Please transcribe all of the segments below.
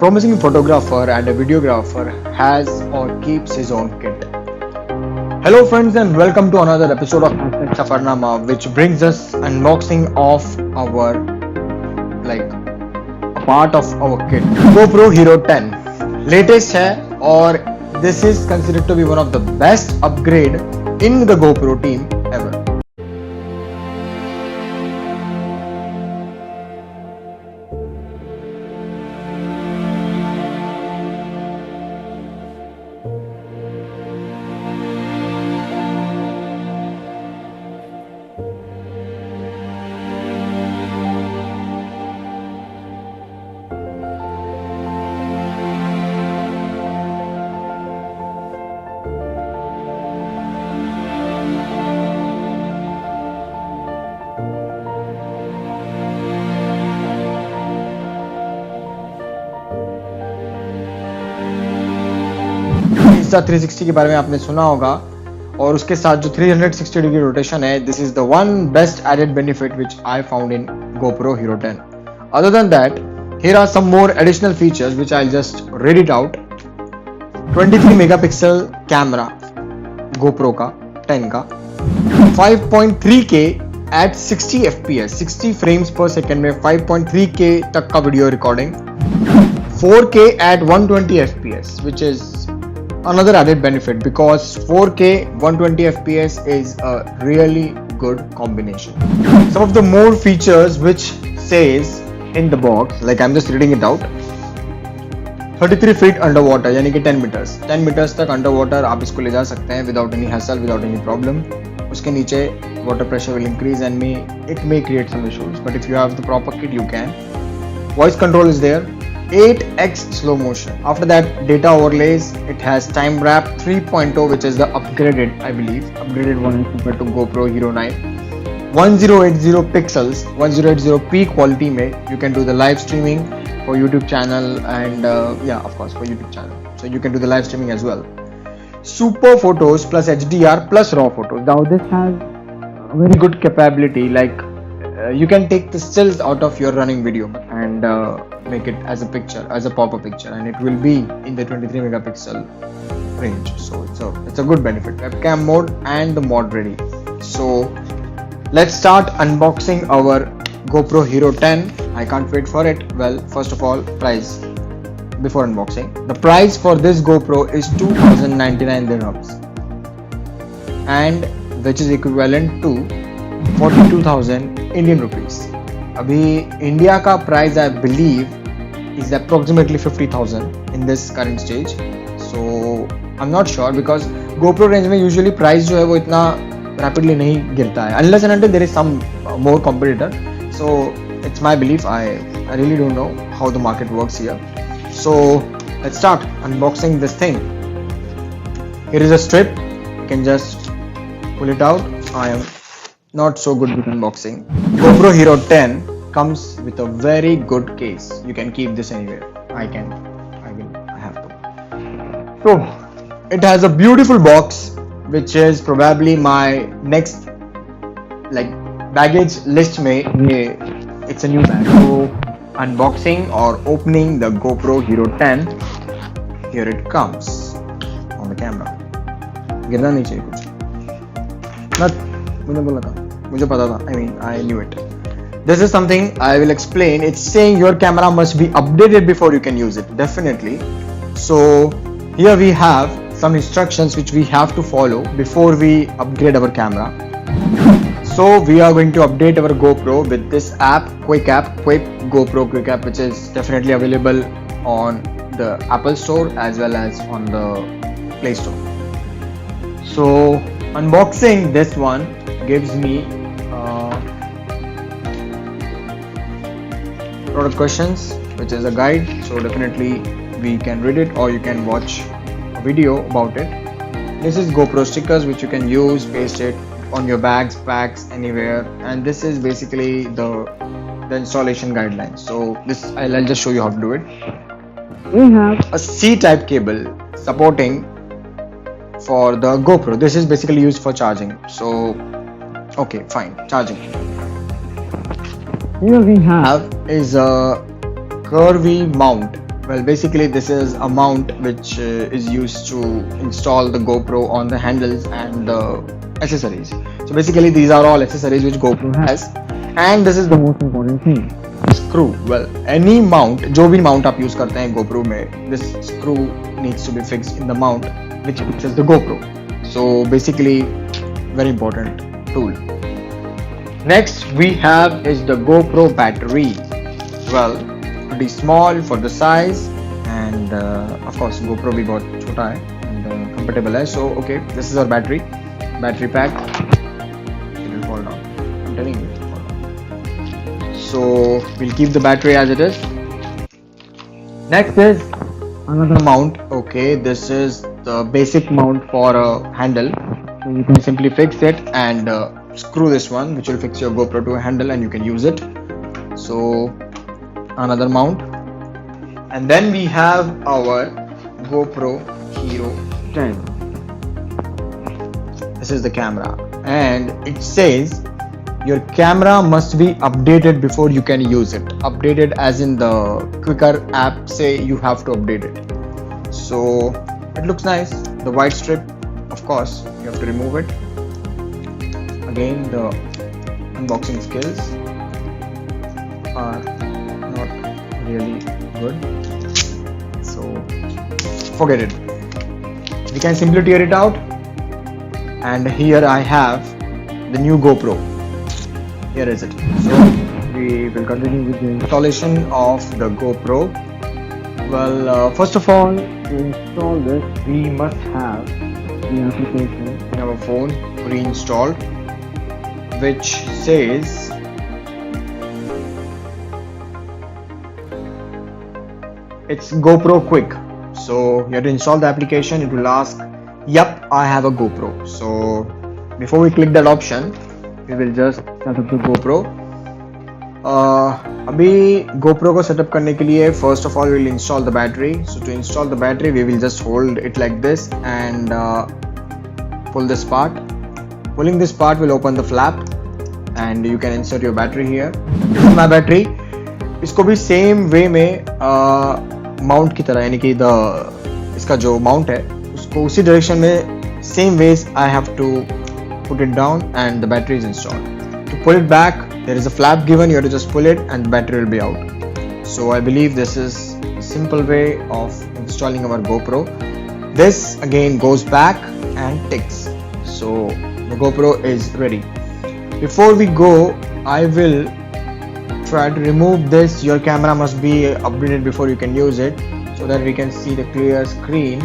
promising photographer and a videographer has or keeps his own kit. Hello friends and welcome to another episode of Safarnama, which brings us unboxing of our a part of our kit. GoPro Hero 10 latest है और this is considered to be one of the best upgrade in the GoPro team ever. Insta 360 के बारे में आपने सुना होगा और उसके साथ जो 360 डिग्री रोटेशन है, this is the one best added benefit which I found in GoPro Hero 10. Other than that, here are some more additional features which I'll just read it out. 23 megapixel camera GoPro का 10 का, 5.3K at 60 fps 60 frames per second में 5.3K तक का video recording, 4K at 120 fps which is another added benefit because 4K 120 fps is a really good combination. Some of the more features which says in the box, like I'm just reading it out. 33 feet underwater यानी कि 10 meters तक underwater आप इसको ले जा सकते हैं without any hassle, without any problem. उसके नीचे water pressure will increase and it may create some issues, but if you have the proper kit you can. Voice control is there. 8x slow motion. After that, data overlays. It has time wrap 3.0 which is the upgraded one compared to GoPro Hero 9. 1080 pixels, 1080p quality में you can do the live streaming for YouTube channel and of course for YouTube channel. So you can do the live streaming as well. Super photos plus HDR plus raw photos. Now this has a very good capability, like you can take the stills out of your running video and make it as a picture, as a pop-up picture, and it will be in the 23 megapixel range. So it's a good benefit. Webcam mode and the mod ready. So let's start unboxing our GoPro Hero 10. I can't wait for it. Well, first of all, price. Before unboxing, the price for this GoPro is 2099 dirhams, and which is equivalent to 42,000 Indian rupees. अभी India का price I believe is approximately 50,000 in this current stage. So I am not sure because GoPro range में usually price जो है वो इतना rapidly नहीं गिरता है unless and until there is some more competitor. So it's my belief. I really don't know how the market works here. So let's start unboxing this thing. Here is a strip. You can just pull it out. I am not so good with unboxing. GoPro Hero 10 comes with a very good case. You can keep this anywhere. I have to. So it has a beautiful box which is probably my next baggage list mein. It's a new bag. So unboxing or opening the GoPro Hero 10. Here it comes on the camera. गिरना नहीं चाहिए कुछ. मुझे पता था. I knew it. This is something I will explain. It's saying your camera must be updated before you can use it. Definitely. So here we have some instructions which we have to follow before we upgrade our camera. So we are going to update our GoPro with this app, Quik GoPro Quik app, which is definitely available on the Apple Store as well as on the Play Store. So unboxing this one gives me product questions, which is a guide. So definitely we can read it or you can watch a video about it. This is GoPro stickers which you can use, paste it on your bags, packs, anywhere. And this is basically the installation guidelines. So this I'll just show you how to do it. We have a C-type cable supporting for the GoPro. This is basically used for charging. So okay, fine, charging. Here we have is a curvy mount Well, basically this is a mount which is used to install the GoPro on the handles and the accessories. So basically these are all accessories which GoPro has, and this is the most important thing, screw. Well, any mount, जो भी mount आप use करते हैं GoPro में, this screw needs to be fixed in the mount which fixes the GoPro. So basically very important tool. Next we have is the GoPro battery. Well, pretty small for the size, and of course GoPro भी बहुत छोटा है and compatible है. So okay, this is our battery pack. It will fall down, I'm telling you, it will fall down. So we'll keep the battery as it is. Next is another mount. Okay, this is the basic mount for a handle. So you can simply fix it and screw this one, which will fix your GoPro to a handle and you can use it. So another mount, and then we have our GoPro Hero 10. This is the camera, and it says your camera must be updated before you can use it. Updated as in the Quik app say you have to update it. So it looks nice. The white strip, of course you have to remove it. Again, the unboxing skills are not really good, so forget it. We can simply tear it out, and here I have the new GoPro. Here is it. So we will continue with the installation of the GoPro. Well, first of all, to install this we must have the application in our phone pre-installed, which says it's GoPro Quik. So you have to install the application. It will ask, yep, I have a GoPro. So before we click that option, we will just set up the GoPro. अभी GoPro को setup करने के लिए first of all we will install the battery. So to install the battery we will just hold it like this and pull this part. Pulling this part will open the flap and you can insert your battery here. This is my battery. इसको भी same way में mount की तरह, यानी कि इसका जो mount है उसको उसी direction में same ways I have to put it down and the battery is installed. To pull it back, there is a flap given. You have to just pull it and the battery will be out. So I believe this is a simple way of installing our GoPro. This again goes back and ticks. So the GoPro is ready. Before we go, I will try to remove this. Your camera must be updated before you can use it, so that we can see the clear screen.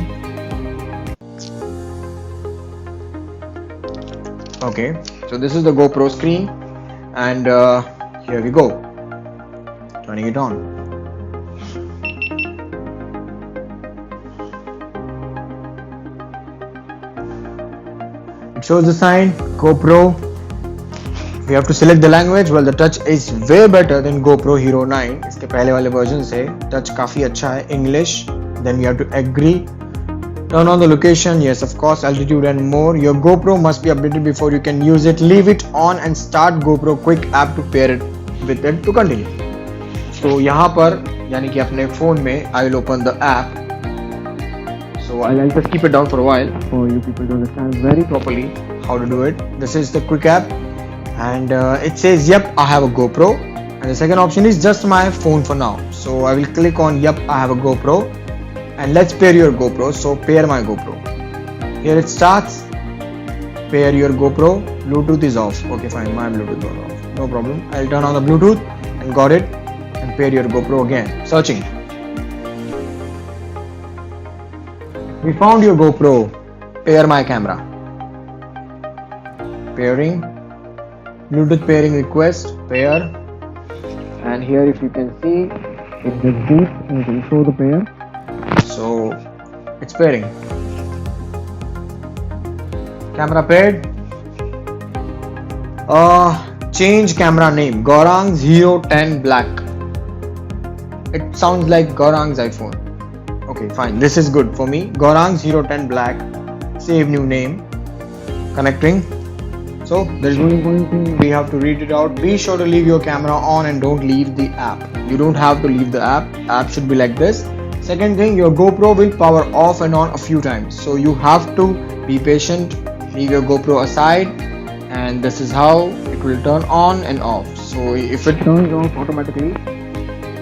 Okay, so this is the GoPro screen, and here we go, turning it on. It shows the sign GoPro. We have to select the language. Well, the touch is way better than GoPro Hero 9. इसके पहले वाले version से touch काफी अच्छा है. English. Then we have to agree. Turn on the location. Yes, of course. Altitude and more. Your GoPro must be updated before you can use it. Leave it on and start GoPro Quik app to pair it with it to continue. So यहाँ पर यानी कि अपने phone में I will open the app. So I'll just keep it down for a while for you people to understand very properly how to do it. This is the Quik app. And it says yep, I have a GoPro, and the second option is just my phone for now. So I will click on yep, I have a GoPro, and let's pair your GoPro. So pair my GoPro. Here it starts. Pair your GoPro. Bluetooth is off. Okay, fine, my Bluetooth was off, no problem. I'll turn on the Bluetooth and got it, and pair your GoPro again. Searching. We found your GoPro. Pair my camera. Pairing. Bluetooth pairing request, pair, and here if you can see it does beep and it will show the pair. So it's pairing. Camera paired. Change camera name, Gaurang's HERO10 Black. It sounds like Gaurang's iPhone. Okay, fine, this is good for me. Gaurang's HERO10 Black. Save new name. Connecting. So there is one important thing, we have to read it out. Be sure to leave your camera on and don't leave the app. You don't have to leave the app. App should be like this. Second thing, your GoPro will power off and on a few times, so you have to be patient, leave your GoPro aside, and this is how it will turn on and off. So if it turns off automatically,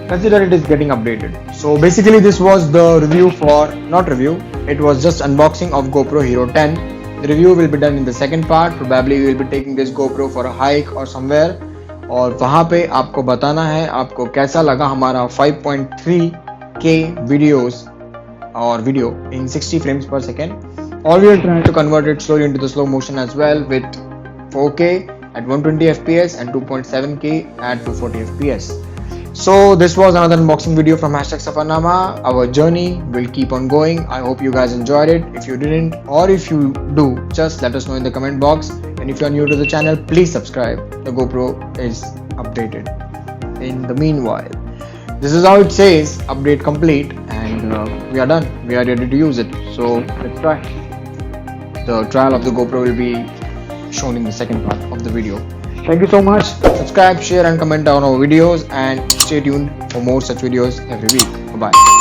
consider it is getting updated. So basically this was the review for, not review, it was just unboxing of GoPro Hero 10. The review will be done in the second part. Probably we will be taking this GoPro for a hike or somewhere, और वहाँ पे आपको बताना है आपको कैसा लगा हमारा 5.3K videos or video in 60 frames per second. Or we will try to convert it slowly into the slow motion as well with 4K at 120 fps and 2.7K at 240 fps. So this was another unboxing video from #Safarnama. Our journey will keep on going. I hope you guys enjoyed it. If you didn't, or if you do, just let us know in the comment box. And if you are new to the channel, please subscribe. The GoPro is updated. In the meanwhile, this is how it says update complete, and we are done. We are ready to use it. So let's try. The trial of the GoPro will be shown in the second part of the video. Thank you so much. Subscribe, share and comment on our videos, and stay tuned for more such videos every week. Bye bye.